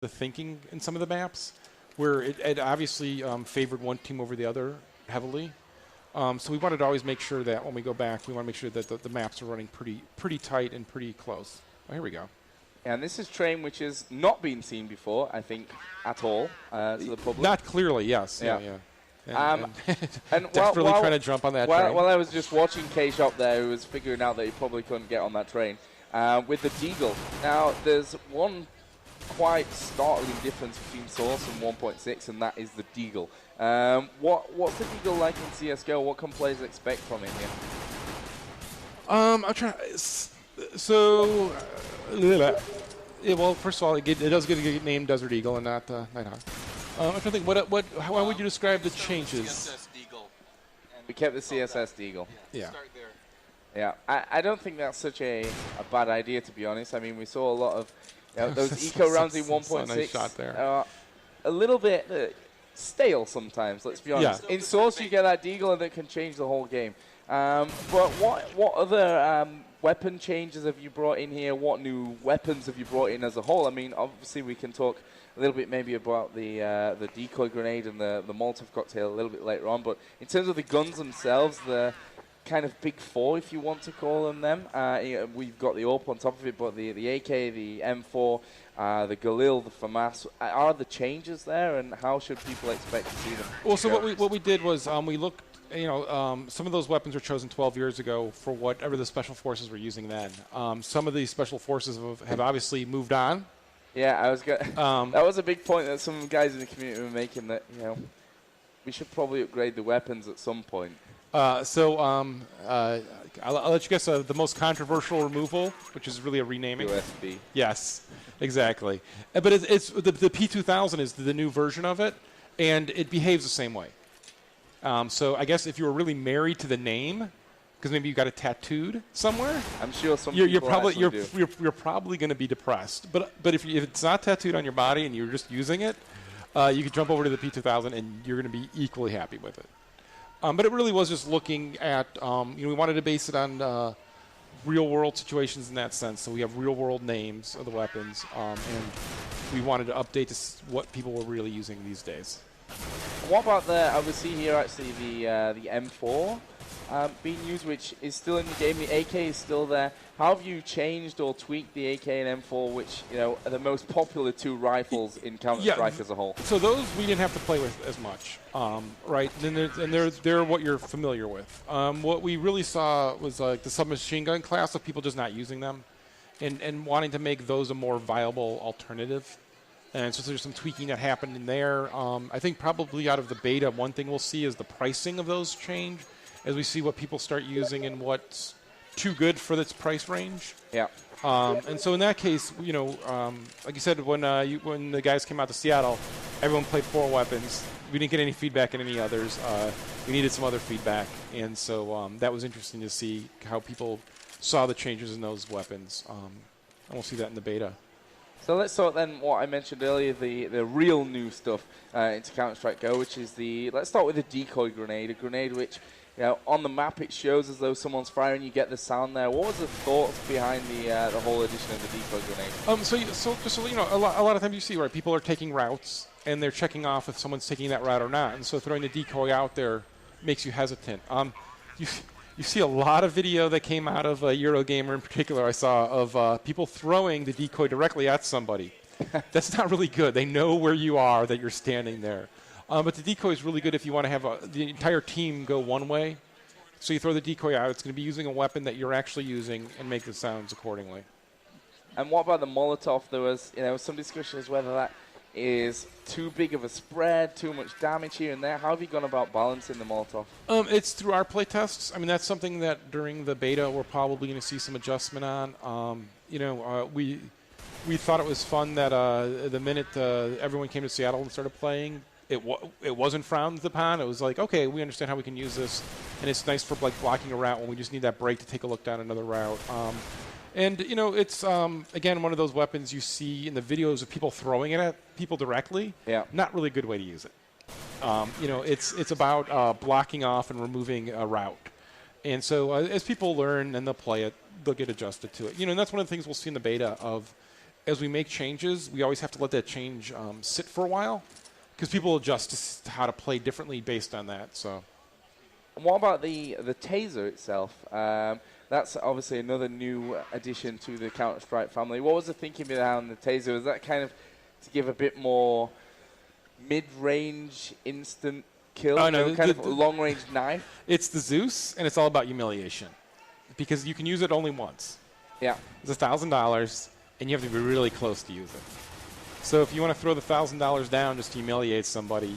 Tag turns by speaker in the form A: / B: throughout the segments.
A: the thinking in some of the maps, where it obviously favored one team over the other heavily. So we wanted to always make sure that when we go back, we want to make sure that the maps are running pretty tight and pretty close. Oh, here we go.
B: And this is terrain which has not been seen before, I think, at all to the public.
A: Not clearly, yes. Yeah. And
B: definitely
A: trying to jump on that train.
B: While I was just watching K-Shop there, who was figuring out that he probably couldn't get on that train, with the Deagle. Now, there's one quite startling difference between Source and 1.6, and that is the Deagle. What's the Deagle like in CSGO? What can players expect from it here?
A: I'm trying. So, well, first of all, it does get a name Desert Eagle and not Nighthawk. I'm trying to think. How would you describe the changes?
C: CSS Deagle.
B: We kept the CSS Deagle.
A: Yeah.
C: Start there.
B: Yeah, I don't think that's such a bad idea, to be honest. I mean, we saw a lot of those eco rounds in 1.6.
A: Nice shot there.
B: A little bit stale sometimes, let's be honest.
A: Yeah.
B: In Source, you get that Deagle and it can change the whole game. But what other weapon changes have you brought in here? What new weapons have you brought in as a whole? I mean, obviously we can talk a little bit maybe about the Decoy grenade and the Molotov cocktail a little bit later on. But in terms of the guns themselves, the kind of big four, if you want to call them, we've got the AWP on top of it, but the AK, the M4, the Galil, the FAMAS, are the changes there, and how should people expect to see them?
A: Well, so what we did was we looked. Some of those weapons were chosen 12 years ago for whatever the special forces were using then. Some of these special forces have obviously moved on.
B: Yeah, I was that was a big point that some guys in the community were making, that we should probably upgrade the weapons at some point.
A: I'll let you guess the most controversial removal, which is really a renaming.
B: USB.
A: Yes, exactly. But it's the P2000 is the new version of it, and it behaves the same way. So I guess if you were really married to the name, because maybe you got it tattooed somewhere,
B: I'm sure some
A: you're
B: people
A: probably
B: do.
A: You're probably going to be depressed. But if it's not tattooed on your body and you're just using it, you could jump over to the P2000 and you're going to be equally happy with it. But it really was just looking at we wanted to base it on real world situations in that sense. So we have real world names of the weapons, and we wanted to update what people were really using these days.
B: What about I would see here actually the M4 being used, which is still in the game. The AK is still there. How have you changed or tweaked the AK and M4, which are the most popular two rifles in Counter-Strike as a whole?
A: So those we didn't have to play with as much, right? And they're what you're familiar with. What we really saw was like the submachine gun class of people just not using them, and wanting to make those a more viable alternative. And so there's some tweaking that happened in there. I think probably out of the beta, one thing we'll see is the pricing of those change as we see what people start using and what's too good for this price range.
B: Yeah.
A: And so in that case, like you said, when the guys came out to Seattle, everyone played 4 weapons. We didn't get any feedback on any others. We needed some other feedback. And so that was interesting to see how people saw the changes in those weapons. And we'll see that in the beta.
B: So let's sort then what I mentioned earlier, the real new stuff into Counter-Strike Go, which is let's start with the Decoy grenade, a grenade which, on the map it shows as though someone's firing, you get the sound there. What was the thoughts behind the whole addition of the Decoy grenade?
A: So a lot of times you see, right, people are taking routes and they're checking off if someone's taking that route or not, and so throwing the decoy out there makes you hesitant. You see a lot of video that came out of Eurogamer in particular, I saw, of people throwing the decoy directly at somebody. That's not really good. They know where you are, that you're standing there. But the decoy is really good if you want to have the entire team go one way. So you throw the decoy out. It's going to be using a weapon that you're actually using and make the sounds accordingly.
B: And what about the Molotov? There was some discussion as whether that is too big of a spread, too much damage here and there. How have you gone about balancing the Molotov?
A: It's through our play tests. I mean, that's something that during the beta we're probably going to see some adjustment on. We thought it was fun that the minute everyone came to Seattle and started playing, it wasn't frowned upon. It was like, okay, we understand how we can use this, and it's nice for like blocking a route when we just need that break to take a look down another route. And, it's, again, one of those weapons you see in the videos of people throwing it at people directly.
B: Yeah.
A: Not really a good way to use it. It's about blocking off and removing a route. And so as people learn and they'll play it, they'll get adjusted to it. And that's one of the things we'll see in the beta of as we make changes, we always have to let that change sit for a while because people adjust to how to play differently based on that. So,
B: and what about the taser itself? That's obviously another new addition to the Counter-Strike family. What was the thinking behind the taser? Was that kind of to give a bit more mid-range instant kill,
A: oh, no,
B: kind of a long-range knife?
A: It's the Zeus, and it's all about humiliation because you can use it only once.
B: Yeah.
A: It's $1,000, and you have to be really close to use it. So if you want to throw the $1,000 down just to humiliate somebody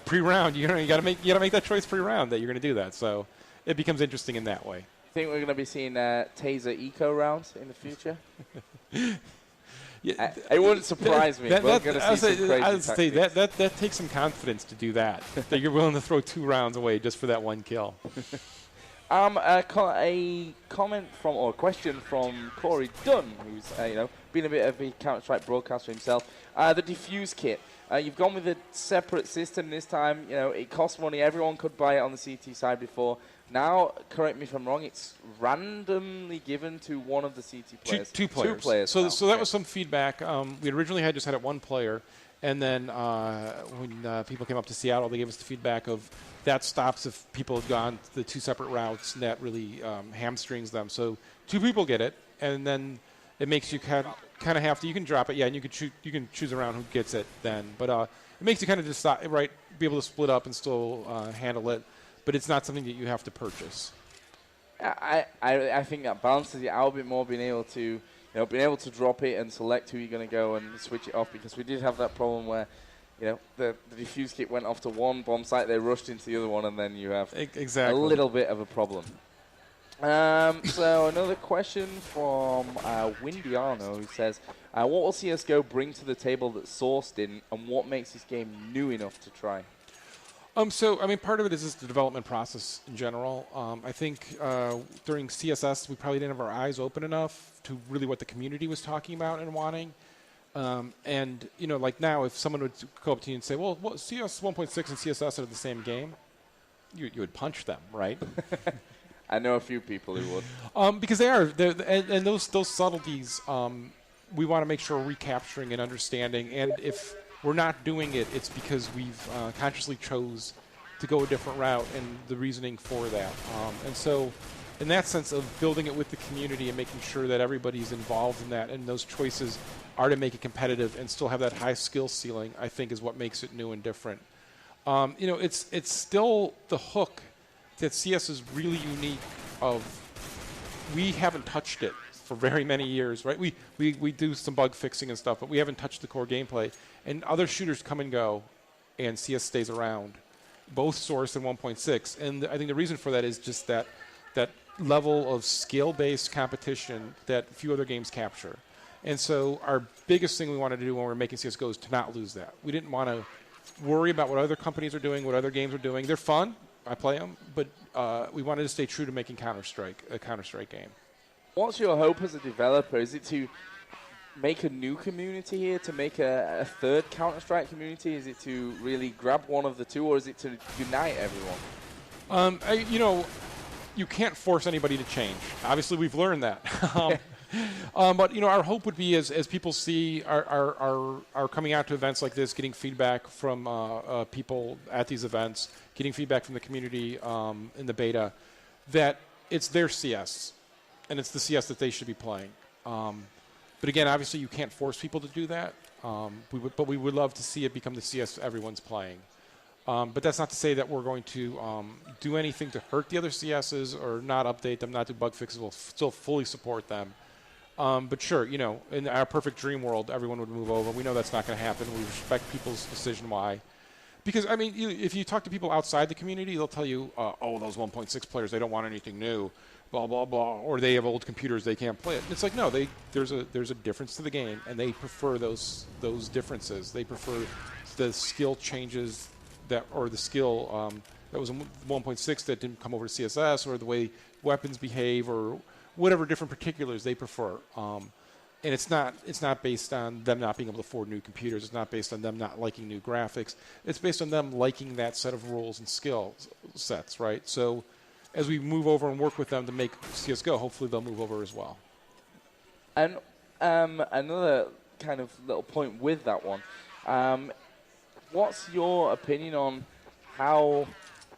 A: pre-round, you got to make that choice pre-round that you're going to do that. So it becomes interesting in that way.
B: Think we're going to be seeing taser eco rounds in the future?
A: Yeah,
B: it wouldn't surprise me. We're going to see some crazy tactics.
A: That takes some confidence to do that. That you're willing to throw 2 rounds away just for that one kill.
B: A comment from or a question from Corey Dunn, who's been a bit of a Counter-Strike broadcaster himself. The Defuse kit. You've gone with a separate system this time. It costs money. Everyone could buy it on the CT side before. Now, correct me if I'm wrong, it's randomly given to one of the CT players.
A: Two players.
B: 2 players.
A: So that was some feedback. We originally just had it 1 player, and then when people came up to Seattle, they gave us the feedback of that stops if people had gone the 2 separate routes, and that really hamstrings them. So 2 people get it, and then it makes you kind of have to. You can drop it, yeah, and you can choose around who gets it then. But it makes you kind of decide, right, be able to split up and still handle it. But it's not something that you have to purchase.
B: I think that balances it out a bit more, being able to drop it and select who you're going to go and switch it off, because we did have that problem where the Defuse kit went off to one bomb site, they rushed into the other one, and then you have a little bit of a problem. So another question from Windiano, who says, what will CSGO bring to the table that Source didn't, and what makes this game new enough to try?
A: Part of it is just the development process in general. I think during CSS, we probably didn't have our eyes open enough to really what the community was talking about and wanting. Like now, if someone would go up to you and say, well, CS 1.6 and CSS are the same game, you would punch them, right?
B: I know a few people who would.
A: Because they are. And those subtleties, we want to make sure we're recapturing and understanding. And if we're not doing it, it's because we've consciously chose to go a different route and the reasoning for that. And so in that sense of building it with the community and making sure that everybody's involved in that and those choices are to make it competitive and still have that high skill ceiling, I think is what makes it new and different. It's still the hook that CS is really unique of we haven't touched it for very many years, right? We do some bug fixing and stuff, but we haven't touched the core gameplay. And other shooters come and go, and CS stays around, both Source and 1.6. And I think the reason for that is just that level of skill-based competition that few other games capture. And so our biggest thing we wanted to do when we were making CSGO is to not lose that. We didn't want to worry about what other companies are doing, what other games are doing. They're fun. I play them. But we wanted to stay true to making Counter-Strike a Counter-Strike game. What's
B: your hope as a developer? Is it to make a new community here, to make a third Counter-Strike community? Is it to really grab one of the two, or is it to unite everyone?
A: You can't force anybody to change. Obviously, we've learned that. But our hope would be as people see are coming out to events like this, getting feedback from people at these events, getting feedback from the community in the beta, that it's their CS, and it's the CS that they should be playing. But again, obviously, you can't force people to do that. But we would love to see it become the CS everyone's playing. But that's not to say that we're going to do anything to hurt the other CSs or not update them, not do bug fixes. We'll still fully support them. But sure, in our perfect dream world, everyone would move over. We know that's not going to happen. We respect people's decision why. Because, if you talk to people outside the community, they'll tell you, those 1.6 players, they don't want anything new, blah, blah, blah. Or they have old computers, they can't play it. And it's like, no, there's a difference to the game, and they prefer those differences. They prefer the skill changes or the skill that was in 1.6 that didn't come over to CSS, or the way weapons behave, or whatever different particulars they prefer. And it's not based on them not being able to afford new computers. It's not based on them not liking new graphics. It's based on them liking that set of rules and skill sets, right? So as we move over and work with them to make CSGO, hopefully they'll move over as well.
B: And another kind of little point with that one. What's your opinion on how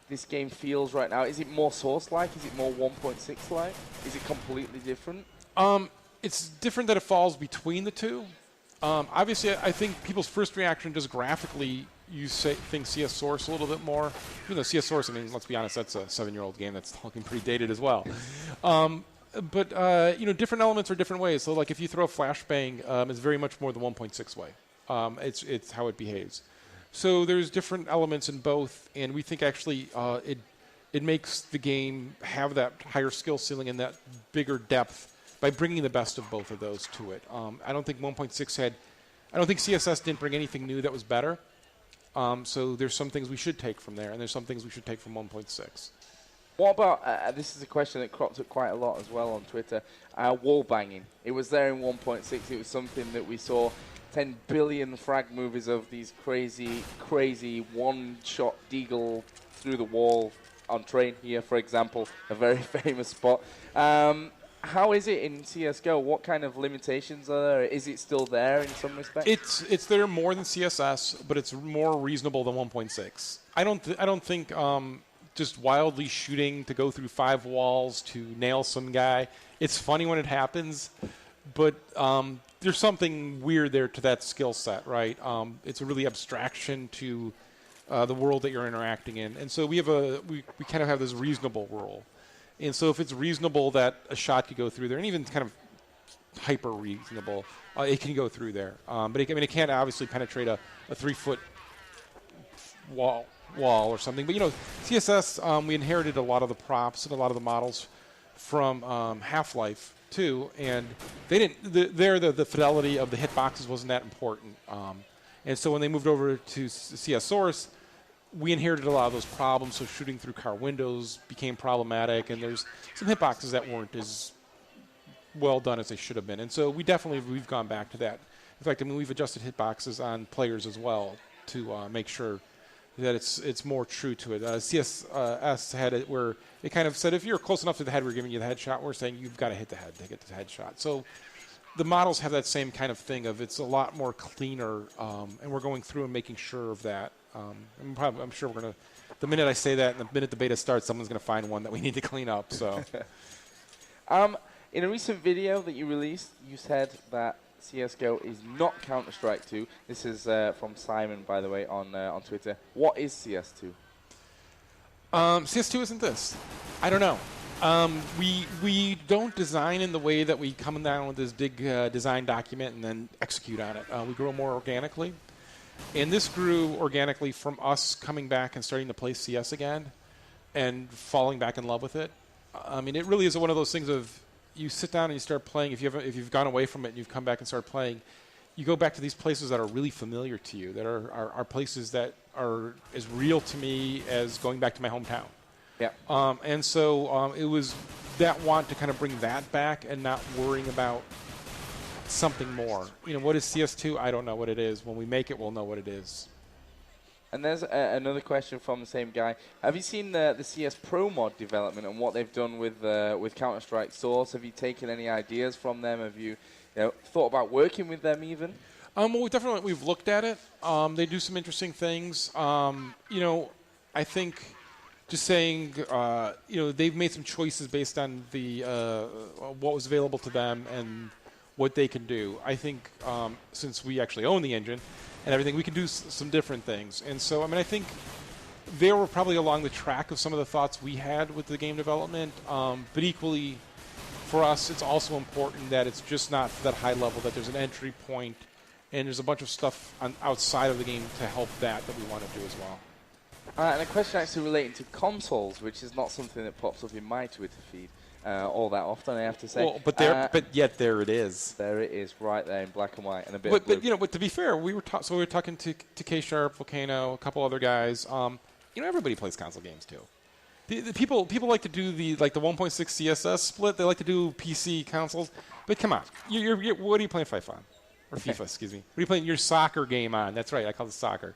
B: this game feels right now? Is it more Source-like? Is it more 1.6-like? Is it completely different?
A: It's different that it falls between the two. Obviously, I think people's first reaction just graphically, think CS Source a little bit more. Even though CS Source, I mean, let's be honest, that's a 7-year-old game that's looking pretty dated as well. But different elements are different ways. So, like, if you throw a flashbang, it's very much more the 1.6 way. It's how it behaves. So there's different elements in both, and we think actually it makes the game have that higher skill ceiling and that bigger depth by bringing the best of both of those to it. I don't think 1.6 I don't think CSS didn't bring anything new that was better. So there's some things we should take from there, and there's some things we should take from 1.6.
B: What about, this is a question that cropped up quite a lot as well on Twitter, wallbanging. It was there in 1.6. It was something that we saw 10 billion frag movies of these crazy, crazy one-shot Deagle through the wall on train here, for example, a very famous spot. How is it in CSGO? What kind of limitations are there? Is it still there in some respects?
A: It's there more than CSS, but it's more reasonable than 1.6. I don't think just wildly shooting to go through 5 walls to nail some guy. It's funny when it happens, but there's something weird there to that skill set, right? It's a really abstraction to the world that you're interacting in, and so we kind of have this reasonable rule. And so if it's reasonable that a shot could go through there, and even kind of hyper reasonable, it can go through there. But it can't obviously penetrate a 3-foot wall or something. But CSS, we inherited a lot of the props and a lot of the models from Half-Life too, and they didn't. The fidelity of the hitboxes wasn't that important. And so when they moved over to CS Source, we inherited a lot of those problems, so shooting through car windows became problematic, and there's some hitboxes that weren't as well done as they should have been. And so we've gone back to that. In fact, we've adjusted hitboxes on players as well to make sure that it's more true to it. CSS had it where it kind of said if you're close enough to the head, we're giving you the headshot. We're saying you've got to hit the head to get the headshot. So the models have that same kind of thing of it's a lot more cleaner, and we're going through and making sure of that. I'm sure we're going to, the minute I say that and the minute the beta starts, someone's going to find one that we need to clean up. So,
B: in a recent video that you released, you said that CSGO is not Counter-Strike 2. This is from Simon, by the way, on Twitter. What is CS2?
A: CS2 isn't this. I don't know. We don't design in the way that we come down with this big design document and then execute on it. We grow more organically. And this grew organically from us coming back and starting to play CS again and falling back in love with it. I mean, it really is one of those things of you sit down and you start playing. If you've gone away from it and you've come back and started playing, you go back to these places that are really familiar to you, that are places that are as real to me as going back to my hometown.
B: Yeah.
A: And so it was that want to kind of bring that back and not worrying about something more. What is CS2? I don't know what it is. When we make it, we'll know what it is.
B: And there's another question from the same guy. Have you seen the CS Pro mod development and what they've done with Counter-Strike Source? Have you taken any ideas from them? Have you thought about working with them even?
A: Well, we've looked at it. They do some interesting things. I think just saying, they've made some choices based on the what was available to them and what they can do. I think since we actually own the engine and everything, we can do some different things. And so, I think they were probably along the track of some of the thoughts we had with the game development. But equally, for us, it's also important that it's just not that high level, that there's an entry point and there's a bunch of stuff outside of the game to help that we want to do as well.
B: And a question actually relating to consoles, which is not something that pops up in my Twitter feed all that often, I have to say.
A: Well, but yet there it is.
B: There it is, right there in black and white and a bit of blue.
A: But to be fair, we were talking to K-Sharp, Volcano, a couple other guys. Everybody plays console games too. The people like to do the 1.6 CSS split. They like to do PC consoles. But come on, what are you playing FIFA on? Or FIFA, excuse me. What are you playing your soccer game on? That's right, I call it soccer.